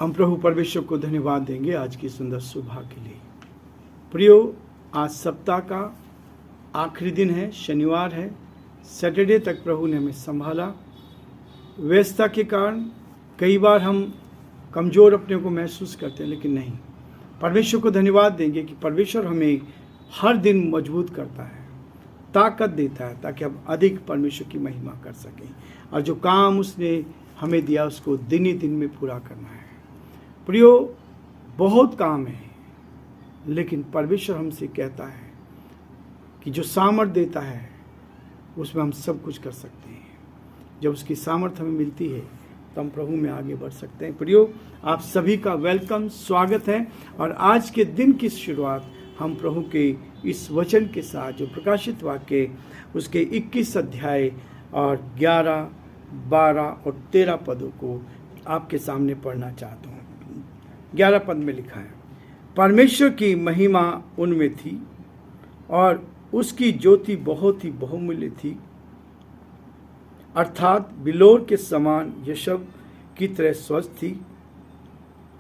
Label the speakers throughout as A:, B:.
A: हम प्रभु परमेश्वर को धन्यवाद देंगे आज की सुंदर सुबह के लिए। प्रियो, आज सप्ताह का आखिरी दिन है, शनिवार है। सैटरडे तक प्रभु ने हमें संभाला। व्यस्तता के कारण कई बार हम कमज़ोर अपने को महसूस करते हैं, लेकिन नहीं, परमेश्वर को धन्यवाद देंगे कि परमेश्वर हमें हर दिन मजबूत करता है, ताकत देता है, ताकि हम अधिक परमेश्वर की महिमा कर सकें और जो काम उसने हमें दिया उसको दिन ही दिन में पूरा करना है। प्रियो, बहुत काम है, लेकिन परमेश्वर हमसे कहता है कि जो सामर्थ देता है उसमें हम सब कुछ कर सकते हैं। जब उसकी सामर्थ हमें मिलती है तो हम प्रभु में आगे बढ़ सकते हैं। प्रियो, आप सभी का वेलकम, स्वागत है। और आज के दिन की शुरुआत हम प्रभु के इस वचन के साथ, जो प्रकाशित वाक्य उसके 21 अध्याय और 11, 12 और 13 पदों को आपके सामने पढ़ना चाहता हूँ। 11 पद में लिखा है, परमेश्वर की महिमा उनमें थी और उसकी ज्योति बहुत ही बहुमूल्य थी, अर्थात बिलोर के समान यशब की तरह स्वच्छ थी।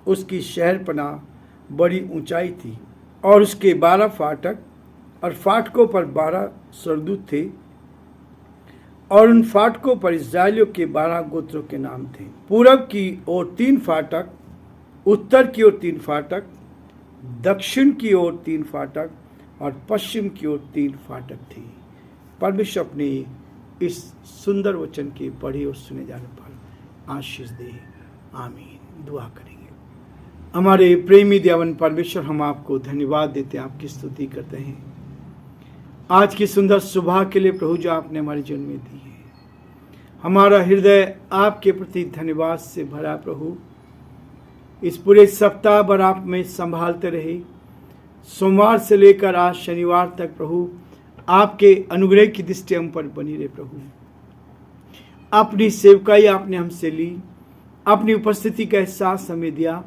A: उसकी शहरपनाह बड़ी ऊंचाई थी और उसके 12 फाटक और फाटकों पर 12 सरदूत थे और उन फाटकों पर इस्राएलियों के 12 गोत्रों के नाम थे। पूरब की ओर 3 फाटक, उत्तर की ओर 3 फाटक, दक्षिण की ओर 3 फाटक और पश्चिम की ओर 3 फाटक थी। परमेश्वर अपने इस सुंदर वचन के पढ़े और सुने जाने पर आशीष दे। आमीन। दुआ करेंगे। हमारे प्रेमी दयावान परमेश्वर, हम आपको धन्यवाद देते हैं, आपकी स्तुति करते हैं आज की सुंदर सुबह के लिए प्रभु, जो आपने हमारे जीवन में दी है। हमारा हृदय आपके प्रति धन्यवाद से भरा। प्रभु, इस पूरे सप्ताह भर आप में संभालते रहे, सोमवार से लेकर आज शनिवार तक प्रभु आपके अनुग्रह की दृष्टि हम पर बनी रहे। प्रभु, अपनी सेवकाई आपने हमसे ली, अपनी उपस्थिति का एहसास हमें दिया,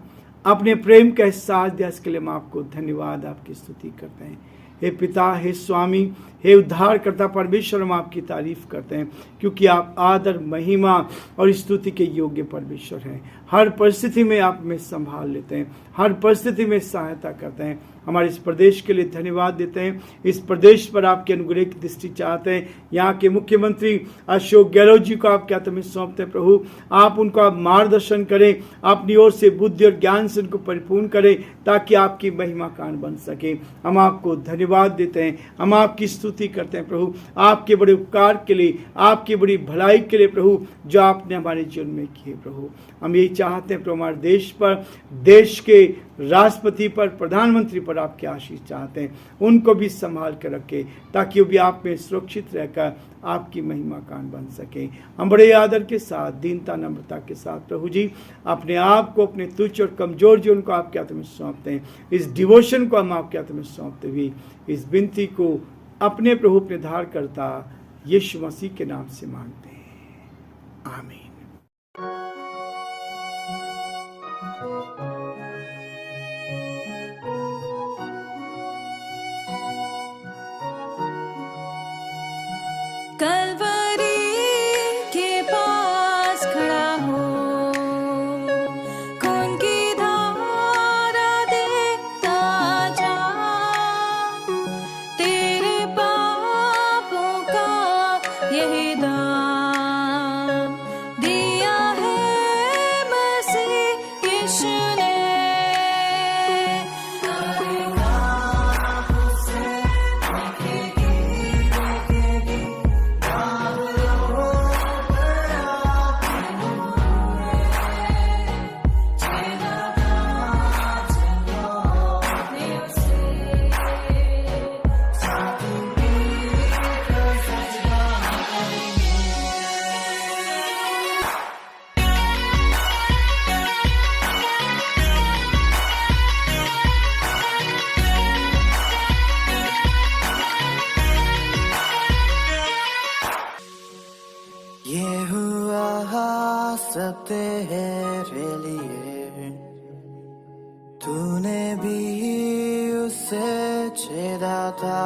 A: अपने प्रेम का एहसास दिया। इसके लिए हम आपको धन्यवाद, आपकी स्तुति करते हैं। हे पिता, हे स्वामी, हे उद्धारकर्ता परमेश्वर, हम आपकी तारीफ करते हैं, क्योंकि आप आदर, महिमा और स्तुति के योग्य परमेश्वर हैं। हर परिस्थिति में आप हमें संभाल लेते हैं, हर परिस्थिति में सहायता करते हैं। हमारे इस प्रदेश के लिए धन्यवाद देते हैं। इस प्रदेश पर आपके अनुग्रह की दृष्टि चाहते हैं। यहाँ के मुख्यमंत्री अशोक गहलोत जी को आपके हाथ में सौंपते हैं। प्रभु, आप उनका मार्गदर्शन करें, अपनी ओर से बुद्धि और ज्ञान से उनको परिपूर्ण करें, ताकि आपकी महिमा कारण बन सके। हम आपको धन्यवाद देते हैं, हम आपकी स्तुति करते हैं प्रभु, आपके बड़े उपकार के लिए, आपकी बड़ी भलाई के लिए प्रभु, जो आपने हमारे जीवन में किए। प्रभु, हम यही चाहते हैं प्रभु, हमारे देश पर, देश के राष्ट्रपति पर, प्रधानमंत्री पर आपके आशीष चाहते हैं। उनको भी संभाल कर रखें, ताकि वो भी आप में सुरक्षित रहकर आपकी महिमा कान बन सके। हम बड़े आदर के साथ, दीनता, नम्रता के साथ प्रभु जी अपने आप को, अपने तुच्छ और कमजोर जीवन को आपके हाथ में सौंपते हैं। इस डिवोशन को हम आपके हाथ में सौंपते हुए इस विनती को अपने प्रभु, अपने धारकर्ता यीशु मसीह के नाम से मांगते हैं। आमीन।
B: कलवरी के पास खड़ा हो, खून की धारा देखता जा, तेरे पापों का यही दाम दिया है मसीह यीशु ने।
C: ये हुआ सब तेरे लिए, तूने भी उसे छेड़ा था,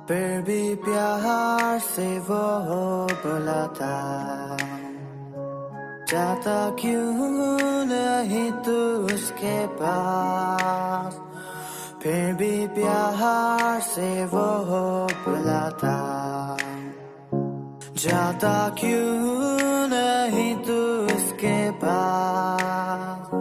C: फिर भी प्यार से वो बुलाता। जाता क्यों नहीं तू उसके पास, फिर भी प्यार से वो बुलाता। जाता क्यों नहीं तू उसके पास।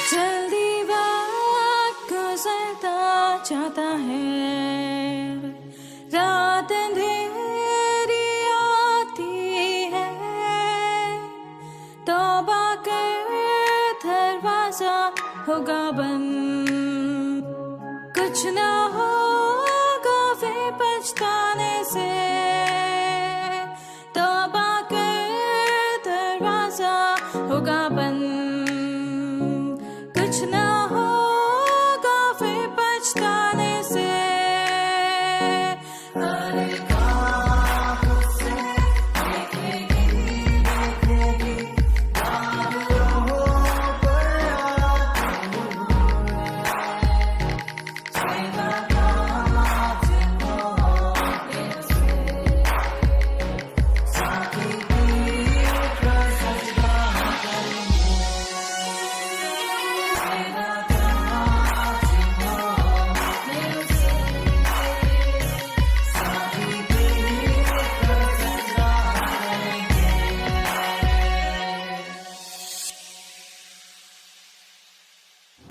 B: जल्दी वक्त गुजरता जाता है, रात अंधेरी आती है, तौबा कर दरवाजा होगा बंद, कुछ ना होगा फिर पछताने से। तौबा कर दरवाजा होगा बंद, कुछ ना होगा फिर पछताने से।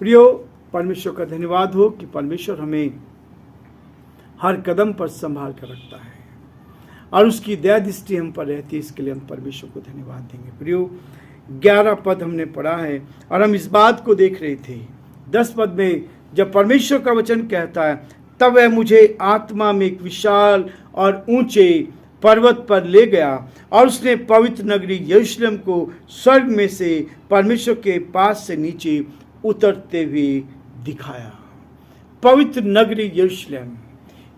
A: प्रियो, परमेश्वर का धन्यवाद हो कि परमेश्वर हमें हर कदम पर संभाल कर रखता है और उसकी दया दृष्टि हम पर रहती है। इसके लिए हम परमेश्वर को धन्यवाद देंगे। प्रियो, 11 पद हमने पढ़ा है और हम इस बात को देख रहे थे। 10 पद में जब परमेश्वर का वचन कहता है, तब वह मुझे आत्मा में एक विशाल और ऊंचे पर्वत पर ले गया और उसने पवित्र नगरी यरूशलेम को स्वर्ग में से परमेश्वर के पास से नीचे उतरते हुए दिखाया। पवित्र नगरी यरूशलेम,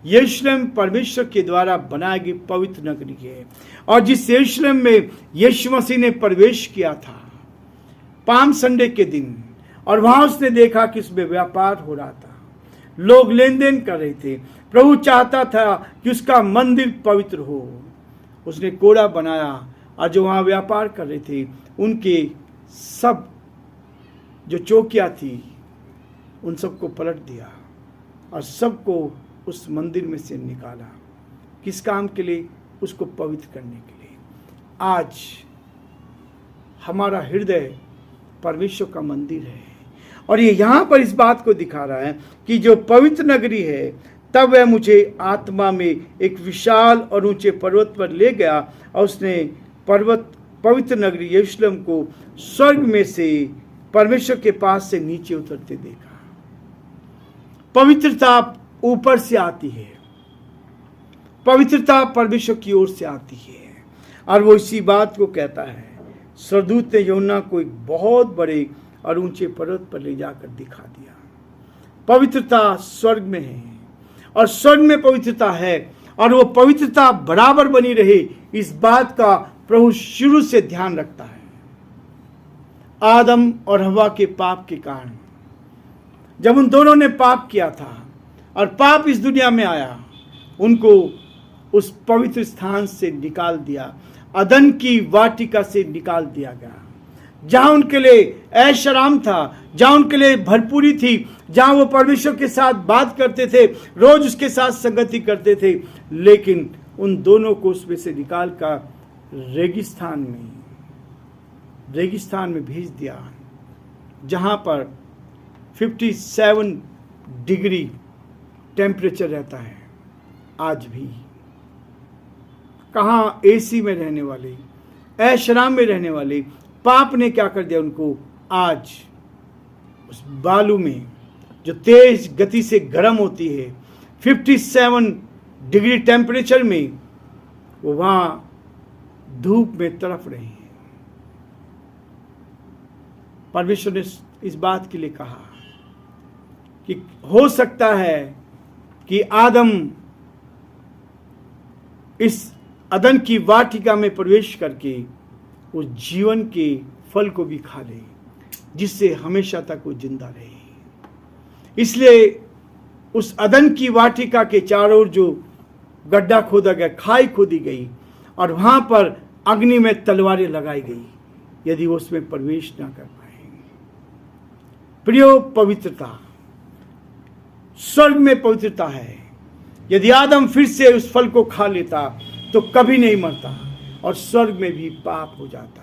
A: यरूशलेम परमेश्वर के द्वारा बनाई गई पवित्र नगरी है और जिस यरूशलेम में यीशु मसीह ने प्रवेश किया था पाम संडे के दिन, और वहां उसने देखा कि उसमें व्यापार हो रहा था, लोग लेन देन कर रहे थे। प्रभु चाहता था कि उसका मंदिर पवित्र हो। उसने कोड़ा बनाया और जो वहां व्यापार कर रहे थे उनके सब जो चौकियां थी उन सबको पलट दिया और सबको उस मंदिर में से निकाला। किस काम के लिए? उसको पवित्र करने के लिए। आज हमारा हृदय परमेश्वर का मंदिर है और ये यहाँ पर इस बात को दिखा रहा है कि जो पवित्र नगरी है, तब वह मुझे आत्मा में एक विशाल और ऊंचे पर्वत पर ले गया और उसने पवित्र नगरी यरूशलेम को स्वर्ग में से परमेश्वर के पास से नीचे उतरते देखा। पवित्रता ऊपर से आती है, पवित्रता परमेश्वर की ओर से आती है और वो इसी बात को कहता है। स्वर्गदूत ने यूहन्ना को एक बहुत बड़े और ऊंचे पर्वत पर ले जाकर दिखा दिया। पवित्रता स्वर्ग में है और स्वर्ग में पवित्रता है और वो पवित्रता बराबर बनी रहे, इस बात का प्रभु शुरू से ध्यान रखता है। आदम और हवा के पाप के कारण जब उन दोनों ने पाप किया था और पाप इस दुनिया में आया, उनको उस पवित्र स्थान से निकाल दिया, अदन की वाटिका से निकाल दिया गया, जहां उनके लिए ऐश आराम था, जहां उनके लिए भरपूरी थी, जहां वो परमेश्वर के साथ बात करते थे, रोज उसके साथ संगति करते थे। लेकिन उन दोनों को उसमें से निकाल कर रेगिस्तान में भेज दिया, जहां पर 57 डिग्री टेम्परेचर रहता है आज भी। कहाँ एसी में रहने वाले, ऐशराम में रहने वाले, पाप ने क्या कर दिया उनको, आज उस बालू में जो तेज गति से गर्म होती है, 57 डिग्री टेम्परेचर में, वो वहां धूप में तड़प रहे हैं। परमेश्वर ने इस बात के लिए कहा कि हो सकता है कि आदम इस अदन की वाटिका में प्रवेश करके उस जीवन के फल को भी खा ले, जिससे हमेशा तक वो जिंदा रहे। इसलिए उस अदन की वाटिका के चारों ओर जो गड्ढा खोदा गया, खाई खोदी गई, और वहां पर अग्नि में तलवारें लगाई गई, यदि वो उसमें प्रवेश ना कर पाए। प्रियो, पवित्रता, स्वर्ग में पवित्रता है। यदि आदम फिर से उस फल को खा लेता तो कभी नहीं मरता और स्वर्ग में भी पाप हो जाता।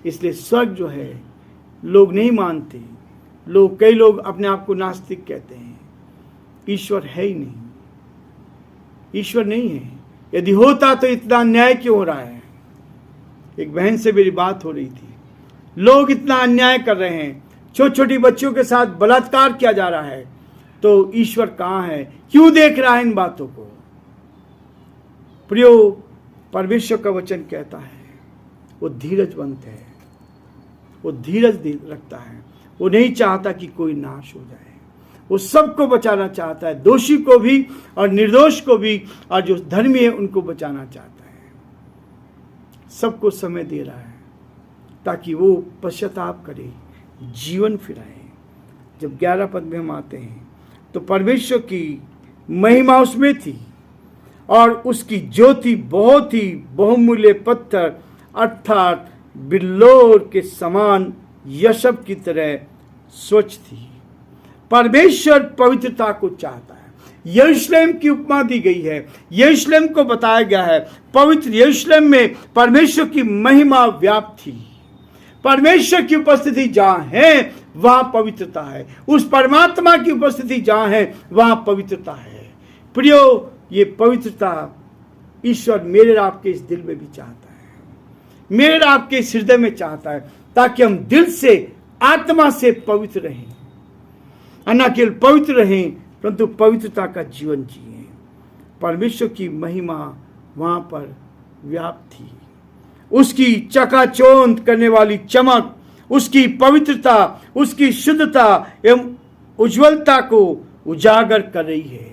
A: इसलिए स्वर्ग जो है लोग नहीं मानते। कई लोग अपने आप को नास्तिक कहते हैं। ईश्वर है ही नहीं, ईश्वर नहीं है। यदि होता तो इतना अन्याय क्यों हो रहा है? एक बहन से मेरी बात हो रही थी, लोग इतना अन्याय कर रहे हैं, छोटी छोटी बच्चियों के साथ बलात्कार किया जा रहा है, तो ईश्वर कहाँ है? क्यों देख रहा है इन बातों को? प्रियो, परमेश्वर का वचन कहता है वो धीरजवंत है, वो धीरज रखता है, वो नहीं चाहता कि कोई नाश हो जाए, वो सबको बचाना चाहता है, दोषी को भी और निर्दोष को भी, और जो धर्मी है उनको बचाना चाहता है। सबको समय दे रहा है ताकि वो पश्चाताप करे, जीवन फिराए। जब 11 पद में हम आते हैं तो परमेश्वर की महिमा उसमें थी और उसकी ज्योति बहुत ही बहुमूल्य पत्थर अर्थात बिल्लोर के समान यशब की तरह स्वच्छ थी। परमेश्वर पवित्रता को चाहता है। यरूशलेम की उपमा दी गई है, यरूशलेम को बताया गया है, पवित्र यरूशलेम में परमेश्वर की महिमा व्याप्त थी। परमेश्वर की उपस्थिति जहां है वहां पवित्रता है। उस परमात्मा की उपस्थिति जहां है वहां पवित्रता है। प्रियो, ये पवित्रता ईश्वर मेरे आपके इस दिल में भी चाहता है, मेरे आपके इस हृदय में चाहता है, ताकि हम दिल से आत्मा से पवित्र रहें, और न केवल पवित्र रहें परंतु पवित्रता का जीवन जिए। परमेश्वर की महिमा वहां पर व्याप्त थी। उसकी चकाचौंध करने वाली चमक, उसकी पवित्रता, उसकी शुद्धता एवं उज्ज्वलता को उजागर कर रही है।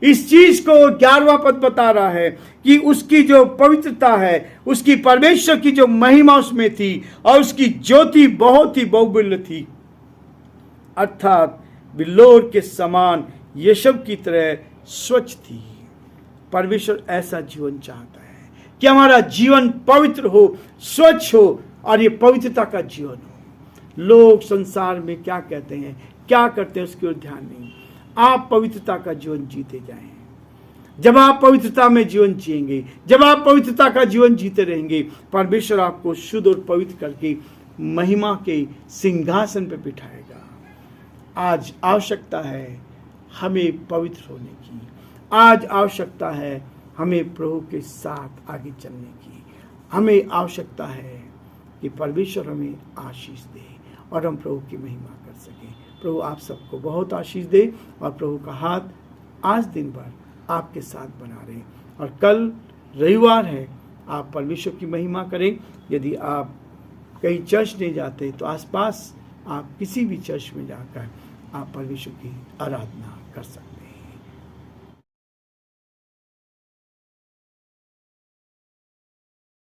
A: इस चीज को 11वां पद बता रहा है कि उसकी जो पवित्रता है, उसकी परमेश्वर की जो महिमा उसमें थी, और उसकी ज्योति बहुत ही बहुमूल्य थी, अर्थात बिल्लोर के समान यशब की तरह स्वच्छ थी। परमेश्वर ऐसा जीवन चाहता है कि हमारा जीवन पवित्र हो, स्वच्छ हो, और ये पवित्रता का जीवन हो। लोग संसार में क्या कहते हैं, क्या करते हैं, उसकी ओर ध्यान नहीं। आप पवित्रता का जीवन जीते जाएं। जब आप पवित्रता में जीवन जिएंगे, जब आप पवित्रता का जीवन जीते रहेंगे, परमेश्वर आपको शुद्ध और पवित्र करके महिमा के सिंहासन पर बिठाएगा। आज आवश्यकता है हमें पवित्र होने की। आज आवश्यकता है हमें प्रभु के साथ आगे चलने की। हमें आवश्यकता है कि परमेश्वर हमें आशीष दे और हम प्रभु की महिमा कर सकें। प्रभु आप सबको बहुत आशीष दे, और प्रभु का हाथ आज दिन भर आपके साथ बना रहे। और कल रविवार है, आप परमेश्वर की महिमा करें। यदि आप कहीं चर्च नहीं जाते तो आसपास आप किसी भी चर्च में जाकर आप परमेश्वर की आराधना कर सकते हैं।